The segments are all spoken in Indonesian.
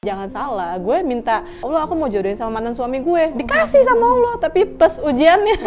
Jangan salah, gue minta Allah aku mau jodohin sama mantan suami gue, dikasih sama Allah tapi plus ujiannya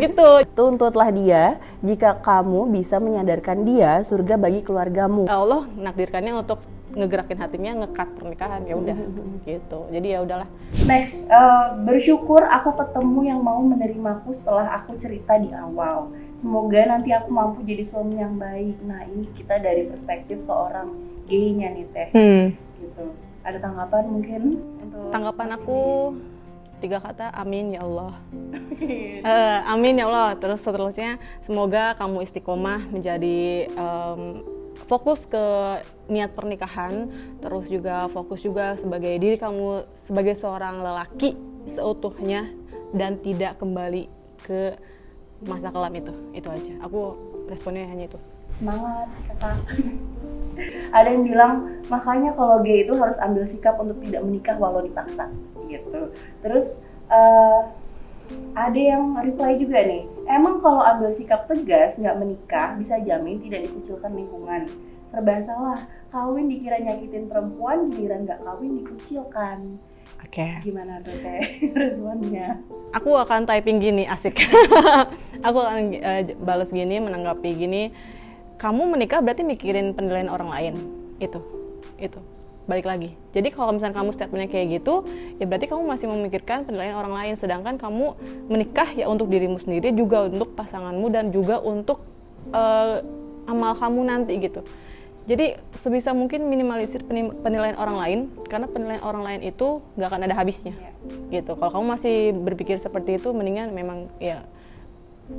gitu. Tuntutlah dia jika kamu bisa menyadarkan dia surga bagi keluargamu. Allah menakdirkannya untuk ngegerakin hatinya ngekat pernikahan, ya udah gitu. Jadi ya udahlah. Next, bersyukur aku ketemu yang mau menerimaku setelah aku cerita di awal. Semoga nanti aku mampu jadi suami yang baik. Nah ini kita dari perspektif seorang gay-nya nih Teh. Gitu. Ada tanggapan mungkin? Untuk Tanggapan aku 3 kata, amin ya Allah. Amin ya Allah. Terus seterusnya semoga kamu istiqomah menjadi fokus ke niat pernikahan, terus juga fokus juga sebagai diri kamu sebagai seorang lelaki seutuhnya dan tidak kembali ke masa kelam itu aja. Aku responnya hanya itu. semangat kakak. Ada yang bilang makanya kalau gay itu harus ambil sikap untuk tidak menikah walau dipaksa gitu. Terus ada yang reply juga nih, emang kalau ambil sikap tegas nggak menikah bisa jamin tidak dikucilkan lingkungan. Serba salah, kawin dikira nyakitin perempuan, giliran nggak kawin dikucilkan. Oke. Gimana tuh Teh responnya? Aku akan typing gini, asik. Aku akan balas gini, menanggapi gini. Kamu menikah berarti mikirin penilaian orang lain. Itu. Balik lagi. Jadi kalau misalnya kamu statementnya kayak gitu, ya berarti kamu masih memikirkan penilaian orang lain. Sedangkan kamu menikah ya untuk dirimu sendiri, juga untuk pasanganmu, dan juga untuk amal kamu nanti gitu. Jadi sebisa mungkin minimalisir penilaian orang lain, karena penilaian orang lain itu nggak akan ada habisnya, gitu. Kalau kamu masih berpikir seperti itu, mendingan memang ya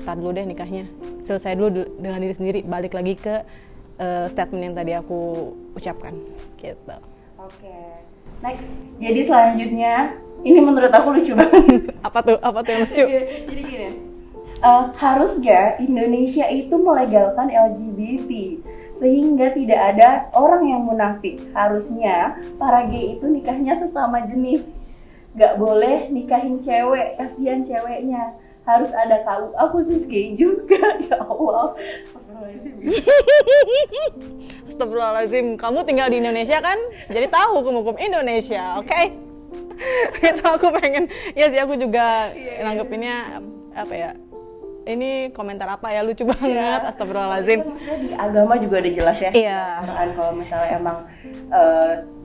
tar dulu deh nikahnya, selesai dulu dengan diri sendiri, balik lagi ke statement yang tadi aku ucapkan, gitu. Oke, next. Jadi selanjutnya, ini menurut aku lucu banget. Apa tuh yang lucu? Jadi gini, harusnya Indonesia itu melegalkan LGBT sehingga tidak ada orang yang munafik. Harusnya para gay itu nikahnya sesama jenis, gak boleh nikahin cewek, kasihan ceweknya. Harus ada KUA khusus gay juga. Ya Allah, Astagfirullahaladzim, kamu tinggal di Indonesia kan? Jadi tahu hukum-hukum Indonesia, oke? Itu aku pengen, ya sih aku juga nanggepinnya apa ya? Ini komentar apa ya, lucu banget, astagfirullahaladzim. Di agama juga ada jelas ya. Iya. Kalau misalnya emang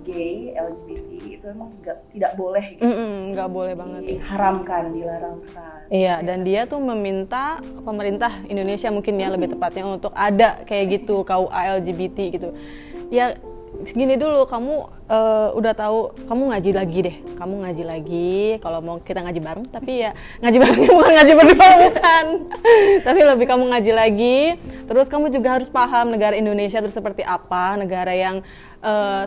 gay, LGBT itu emang tidak boleh gitu. Nggak boleh banget. Diharamkan, dilarang keras. Iya, dan dia tuh meminta pemerintah Indonesia mungkin ya lebih tepatnya untuk ada kayak gitu KUA LGBT gitu. Ya gini dulu, kamu udah tahu, kamu ngaji lagi deh. Kamu ngaji lagi, kalau mau kita ngaji bareng, tapi ya ngaji bareng bukan ngaji berdua, bukan. Tapi lebih kamu ngaji lagi, terus kamu juga harus paham negara Indonesia itu seperti apa, negara yang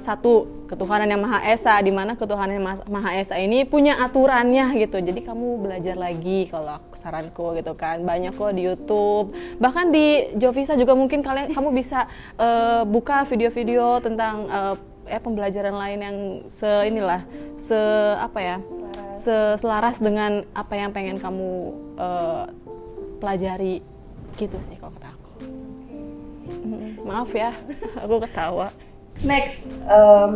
satu, ketuhanan yang Maha Esa, di mana ketuhanan yang Maha Esa ini punya aturannya gitu. Jadi kamu belajar lagi, kalau saranku gitu kan. Banyak kok di YouTube, bahkan di Jovisa juga mungkin kamu bisa buka video-video tentang pembelajaran lain yang selaras dengan apa yang pengen kamu pelajari gitu sih kalau kata aku. Maaf ya, aku ketawa. Next,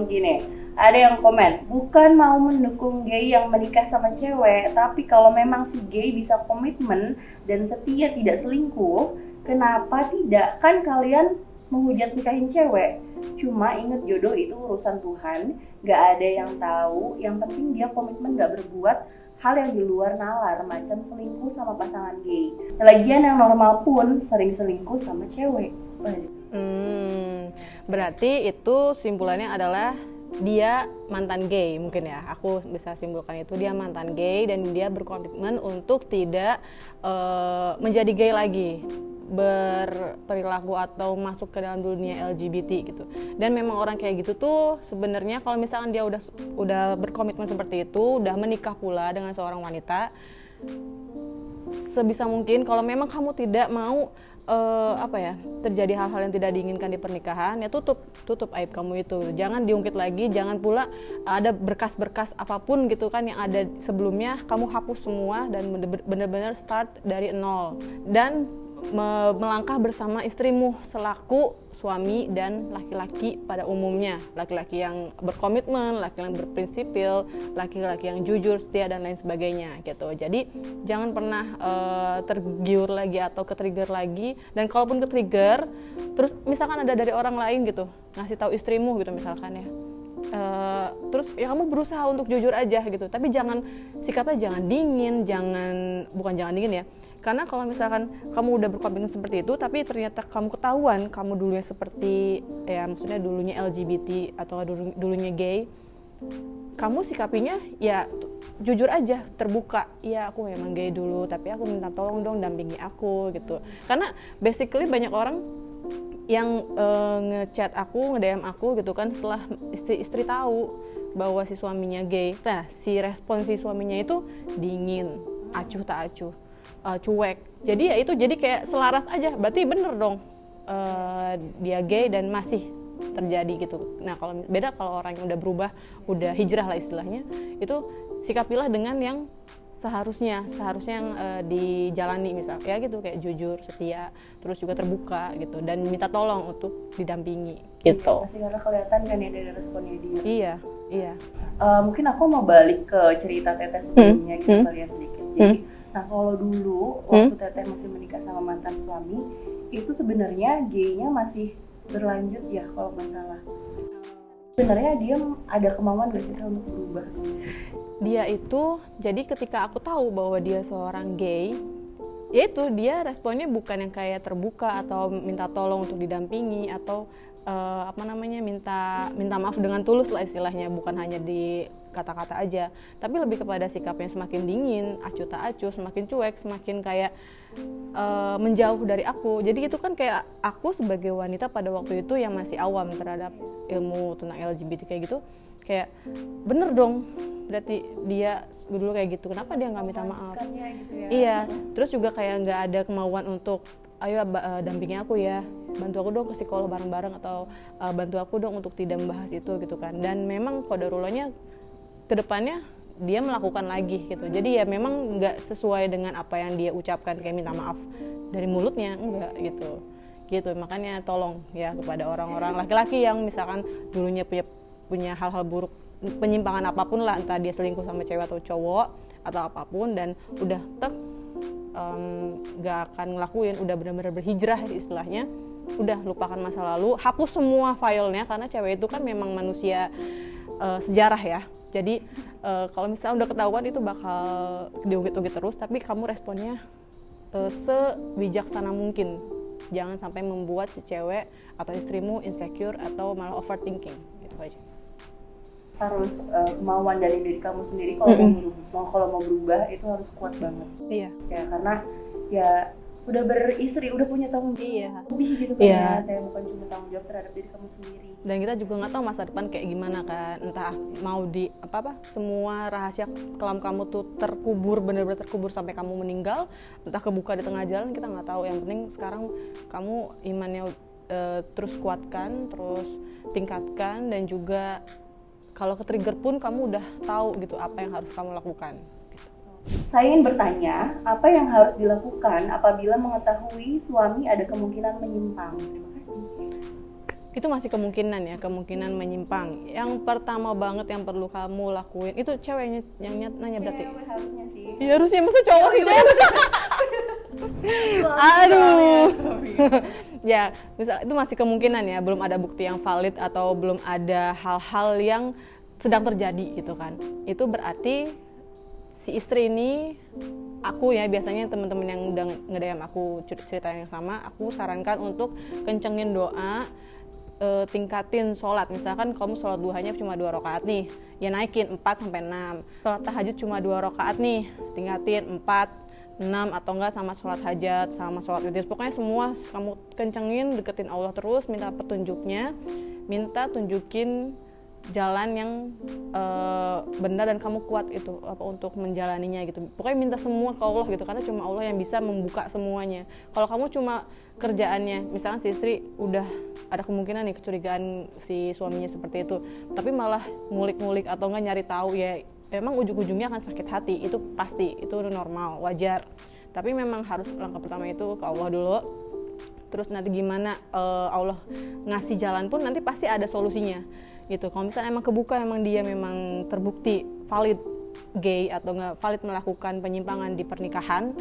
gini, ada yang komen, bukan mau mendukung gay yang menikah sama cewek, tapi kalau memang si gay bisa komitmen dan setia tidak selingkuh, kenapa tidak? Kan kalian menghujat nikahin cewek. Cuma inget jodoh itu urusan Tuhan, gak ada yang tahu, yang penting dia komitmen gak berbuat hal yang di luar nalar, macam selingkuh sama pasangan gay. Lagian yang normal pun sering selingkuh sama cewek. Berarti itu simpulannya adalah dia mantan gay mungkin ya. Aku bisa simpulkan itu dia mantan gay dan dia berkomitmen untuk tidak menjadi gay lagi, berperilaku atau masuk ke dalam dunia LGBT gitu. Dan memang orang kayak gitu tuh sebenarnya kalau misalkan dia udah berkomitmen seperti itu, udah menikah pula dengan seorang wanita, sebisa mungkin kalau memang kamu tidak mau terjadi hal-hal yang tidak diinginkan di pernikahan, ya tutup aib kamu itu, jangan diungkit lagi, jangan pula ada berkas-berkas apapun gitu kan yang ada sebelumnya, kamu hapus semua dan benar-benar start dari nol dan melangkah bersama istrimu selaku suami dan laki-laki pada umumnya, laki-laki yang berkomitmen, laki-laki yang berprinsipil, laki-laki yang jujur, setia dan lain sebagainya gitu. Jadi jangan pernah tergiur lagi atau ke-trigger lagi, dan kalaupun ke-trigger terus misalkan ada dari orang lain gitu ngasih tahu istrimu gitu misalkan ya, terus ya kamu berusaha untuk jujur aja gitu, tapi sikapnya jangan dingin, bukan jangan dingin ya. Karena kalau misalkan kamu udah berkomitmen seperti itu, tapi ternyata kamu ketahuan kamu dulunya seperti, ya maksudnya dulunya LGBT atau dulunya gay, kamu sikapinya ya jujur aja, terbuka. Ya aku memang gay dulu, tapi aku minta tolong dong dampingi aku gitu. Karena basically banyak orang yang ngechat aku, nge-DM aku gitu kan setelah istri tahu bahwa si suaminya gay. Nah, si respon si suaminya itu dingin, acuh tak acuh, cuek. Jadi ya itu jadi kayak selaras aja. Berarti bener dong dia gay dan masih terjadi gitu. Nah, kalau beda kalau orang yang udah berubah, udah hijrah lah istilahnya, itu sikapilah dengan yang seharusnya yang dijalani, misal ya gitu, kayak jujur, setia, terus juga terbuka gitu, dan minta tolong untuk didampingi gitu. Pasti karena kelihatan kan ya dari responnya dia. Iya. Mungkin aku mau balik ke cerita Teteh sebelumnya gitu kali ya sedikit. Jadi, nah kalau dulu waktu Teteh masih menikah sama mantan suami, itu sebenarnya gay-nya masih berlanjut ya kalau nggak salah. Sebenarnya dia ada kemauan gak sih untuk berubah? Dia itu, jadi ketika aku tahu bahwa dia seorang gay, yaitu dia responnya bukan yang kayak terbuka atau minta tolong untuk didampingi atau minta maaf dengan tulus lah istilahnya, bukan hanya di kata-kata aja, tapi lebih kepada sikapnya semakin dingin, acuh tak acuh, semakin cuek, semakin kayak menjauh dari aku. Jadi itu kan kayak aku sebagai wanita pada waktu itu yang masih awam terhadap ilmu tentang LGBT kayak gitu, kayak bener dong, berarti dia dulu kayak gitu, kenapa dia nggak minta maaf? Gitu ya. Iya, terus juga kayak nggak ada kemauan untuk ayo dampingi aku ya, bantu aku dong ke psikolog bareng-bareng, atau bantu aku dong untuk tidak membahas itu gitu kan. Dan memang qadarullohnya kedepannya dia melakukan lagi gitu. Jadi ya memang nggak sesuai dengan apa yang dia ucapkan, kayak minta maaf dari mulutnya, enggak gitu. Makanya tolong ya kepada orang-orang laki-laki yang misalkan dulunya punya hal-hal buruk, penyimpangan apapun lah, entah dia selingkuh sama cewek atau cowok atau apapun, dan udah gak akan ngelakuin, udah benar-benar berhijrah istilahnya, udah lupakan masa lalu, hapus semua filenya, karena cewek itu kan memang manusia sejarah ya. Jadi kalau misalnya udah ketahuan itu bakal diungkit-ungkit terus, tapi kamu responnya sebijaksana mungkin, jangan sampai membuat si cewek atau istrimu insecure atau malah overthinking gitu aja. Harus kemauan dari diri kamu sendiri kalau mau berubah itu harus kuat banget. Iya. Ya karena ya udah beristri, udah punya tanggung jawab lebih gitu kan ya, kayak bukan cuma tanggung jawab terhadap diri kamu sendiri. Dan kita juga nggak tahu masa depan kayak gimana kan, entah mau di semua rahasia kelam kamu tuh benar-benar terkubur sampai kamu meninggal, entah kebuka di tengah jalan, kita nggak tahu. Yang penting sekarang kamu imannya terus kuatkan, terus tingkatkan, dan juga kalau ke-trigger pun kamu udah tahu gitu apa yang harus kamu lakukan. Saya ingin bertanya, apa yang harus dilakukan apabila mengetahui suami ada kemungkinan menyimpang? Terima kasih. Itu masih kemungkinan menyimpang. Yang pertama banget yang perlu kamu lakuin, itu ceweknya yang nanya berarti? Cewek harusnya sih. Iya harusnya, masa cowok sih cewek? Aduh. Ya, misal itu masih kemungkinan ya, belum ada bukti yang valid atau belum ada hal-hal yang sedang terjadi gitu kan. Itu berarti si istri ini, aku ya biasanya teman-teman yang udah nge-DM aku cerita yang sama, aku sarankan untuk kencengin doa, tingkatin sholat. Misalkan kamu sholat duhanya cuma 2 rakaat nih, ya naikin 4-6. Sholat tahajud cuma 2 rakaat nih, tingkatin 4, 6, atau enggak sama sholat hajat, sama sholat witir. Pokoknya semua kamu kencengin, deketin Allah terus, minta petunjuknya, minta tunjukin jalan yang benar dan kamu kuat itu untuk menjalaninya gitu. Pokoknya minta semua ke Allah gitu, karena cuma Allah yang bisa membuka semuanya. Kalau kamu cuma kerjaannya, misalkan si istri udah ada kemungkinan nih kecurigaan si suaminya seperti itu, tapi malah ngulik-ngulik atau enggak nyari tahu, ya memang ujung-ujungnya akan sakit hati. Itu pasti, itu normal, wajar. Tapi memang harus langkah pertama itu ke Allah dulu, terus nanti gimana Allah ngasih jalan pun nanti pasti ada solusinya gitu. Kalau misalnya emang kebuka, emang dia memang terbukti valid gay atau nggak valid melakukan penyimpangan di pernikahan,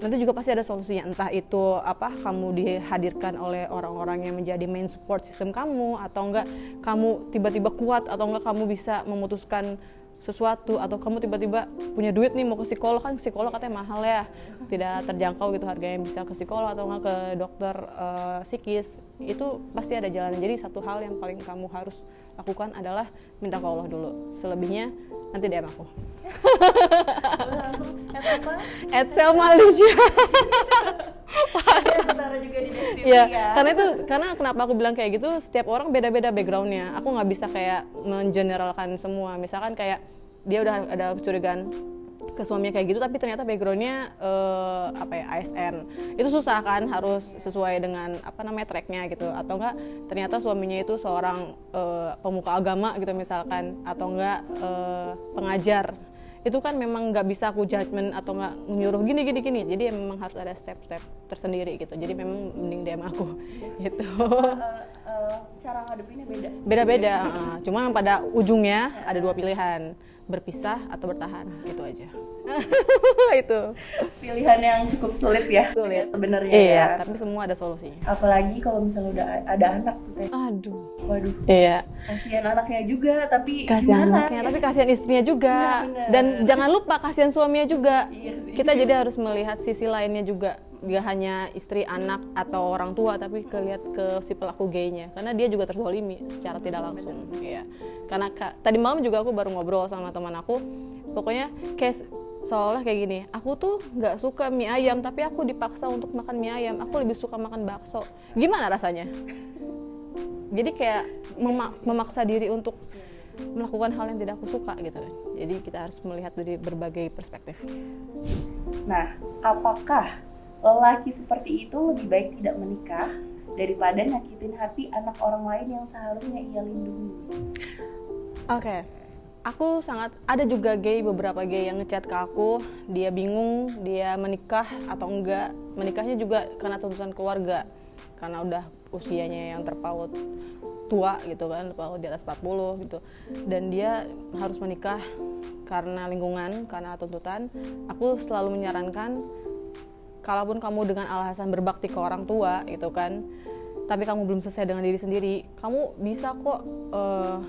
nanti juga pasti ada solusinya. Entah itu kamu dihadirkan oleh orang-orang yang menjadi main support system kamu, atau enggak kamu tiba-tiba kuat, atau enggak kamu bisa memutuskan sesuatu, atau kamu tiba-tiba punya duit nih mau ke psikolog, kan psikolog katanya mahal ya, tidak terjangkau gitu harganya, bisa ke psikolog atau enggak ke dokter psikis, itu pasti ada jalan. Jadi satu hal yang paling kamu harus lakukan adalah minta ke Allah dulu, selebihnya nanti DM aku. Langsung @selmalisha. taruh juga di deskripsi Ya, ya. karena kenapa aku bilang kayak gitu, setiap orang beda-beda backgroundnya. Aku nggak bisa kayak mengeneralkan semua. Misalkan kayak dia udah ada kecurigaan ke suaminya kayak gitu, tapi ternyata backgroundnya ASN. Itu susah kan, harus sesuai dengan tracknya gitu. Atau enggak ternyata suaminya itu seorang pemuka agama gitu misalkan, atau enggak pengajar. Itu kan memang nggak bisa aku judgement atau nggak nyuruh gini. Jadi memang harus ada step-step tersendiri gitu. Jadi memang mending DM aku gitu. Cara ngadepinnya Beda-beda. Cuma pada ujungnya ada dua pilihan, berpisah atau bertahan, gitu aja. Itu pilihan yang cukup sulit ya. Sulit sebenarnya iya, ya. tapi semua ada solusinya. Apalagi kalau misalnya udah ada anak tuh Teh. Aduh. Waduh. Iya. Kasihan anaknya juga, tapi Kasihan gimana? anaknya, tapi kasihan istrinya juga. Benar. Dan jangan lupa kasihan suaminya juga. Iya sih. Kita jadi harus melihat sisi lainnya juga. Gak hanya istri, anak, atau orang tua, tapi lihat ke si pelaku gaynya. Karena dia juga terzolimi secara tidak langsung. Iya. Karena tadi malam juga aku baru ngobrol sama teman aku. Pokoknya kayak seolah kayak gini, aku tuh nggak suka mie ayam, tapi aku dipaksa untuk makan mie ayam. Aku lebih suka makan bakso. Gimana rasanya? Jadi kayak memaksa diri untuk melakukan hal yang tidak aku suka gitu kan. Jadi kita harus melihat dari berbagai perspektif. Nah, apakah lelaki seperti itu lebih baik tidak menikah daripada nyakitin hati anak orang lain yang seharusnya ia lindungi? Oke. Aku ada juga beberapa gay yang ngechat ke aku, dia bingung dia menikah atau enggak. Menikahnya juga karena tuntutan keluarga, karena udah usianya yang terpaut tua gitu kan, terpaut di atas 40 gitu. Dan dia harus menikah karena lingkungan, karena tuntutan. Aku selalu menyarankan, kalaupun kamu dengan alasan berbakti ke orang tua gitu kan, tapi kamu belum selesai dengan diri sendiri, kamu bisa kok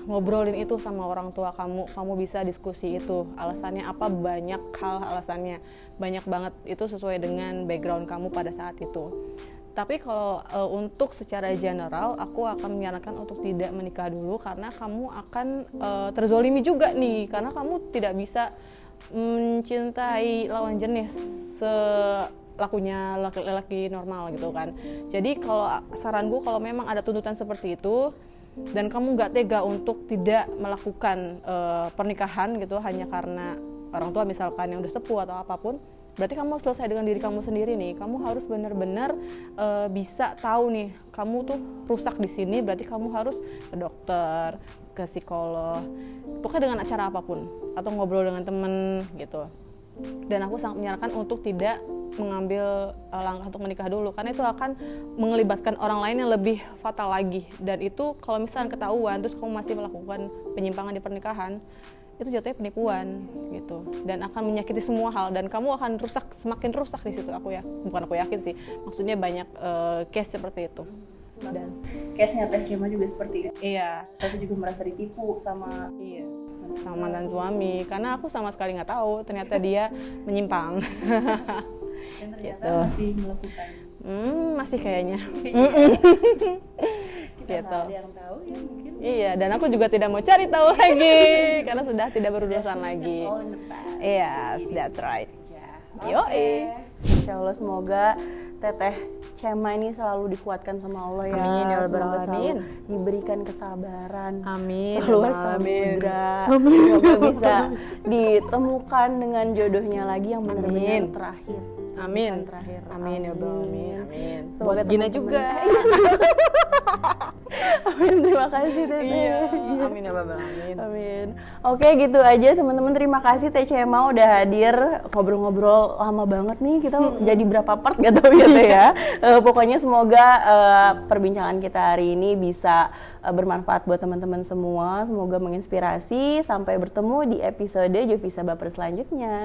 ngobrolin itu sama orang tua kamu bisa diskusi itu, alasannya apa, banyak hal alasannya, banyak banget, itu sesuai dengan background kamu pada saat itu. Tapi kalau untuk secara general, aku akan menyarankan untuk tidak menikah dulu, karena kamu akan terzolimi juga nih, karena kamu tidak bisa mencintai lawan jenis lakunya laki-laki normal gitu kan. Jadi kalau saranku, kalau memang ada tuntutan seperti itu dan kamu nggak tega untuk tidak melakukan pernikahan gitu hanya karena orang tua misalkan yang udah sepuh atau apapun, berarti kamu harus selesai dengan diri kamu sendiri nih. Kamu harus benar-benar bisa tahu nih, kamu tuh rusak di sini, berarti kamu harus ke dokter, ke psikolog, pokoknya dengan acara apapun, atau ngobrol dengan temen gitu. Dan aku sangat menyarankan untuk tidak mengambil langkah untuk menikah dulu, karena itu akan melibatkan orang lain yang lebih fatal lagi. Dan itu kalau misalnya ketahuan terus kamu masih melakukan penyimpangan di pernikahan, itu jatuhnya penipuan gitu, dan akan menyakiti semua hal, dan kamu akan semakin rusak di situ. Aku yakin sih, maksudnya banyak case seperti itu. Dan case-nya Teh Cema juga seperti itu. iya, Aku juga merasa ditipu sama mantan suami, karena aku sama sekali nggak tahu ternyata dia menyimpang. dan ternyata Gitu. masih melakukan. Masih kayaknya. Kita Gitu. nggak ada yang tahu ya mungkin. Iya, dan aku juga tidak mau cari tahu lagi karena sudah tidak berurusan lagi. All in the past. Yes, that's right. Ya. Yoi. Insya Allah semoga Teteh Cema ini selalu dikuatkan sama Allah ya. Amin, ya Rabbal Semoga selalu Alamin. diberikan kesabaran. Amin. Selalu Amin. samudra. Semoga bisa ditemukan dengan jodohnya lagi yang benar-benar Amin. terakhir. Amin. Bukan terakhir. Amin ya Rabbal Alamin. Amin. Semoga Buat Gina teman-teman- juga. Amin, terima kasih Tete. Iya, amin ya Rabbal alamin. Amin. Oke, gitu aja teman-teman. Terima kasih Teh Cema udah hadir, ngobrol-ngobrol lama banget nih. Kita jadi berapa part gak tahu ya Teh ya. Pokoknya semoga perbincangan kita hari ini bisa bermanfaat buat teman-teman semua. Semoga menginspirasi. Sampai bertemu di episode Jovisa Baper selanjutnya.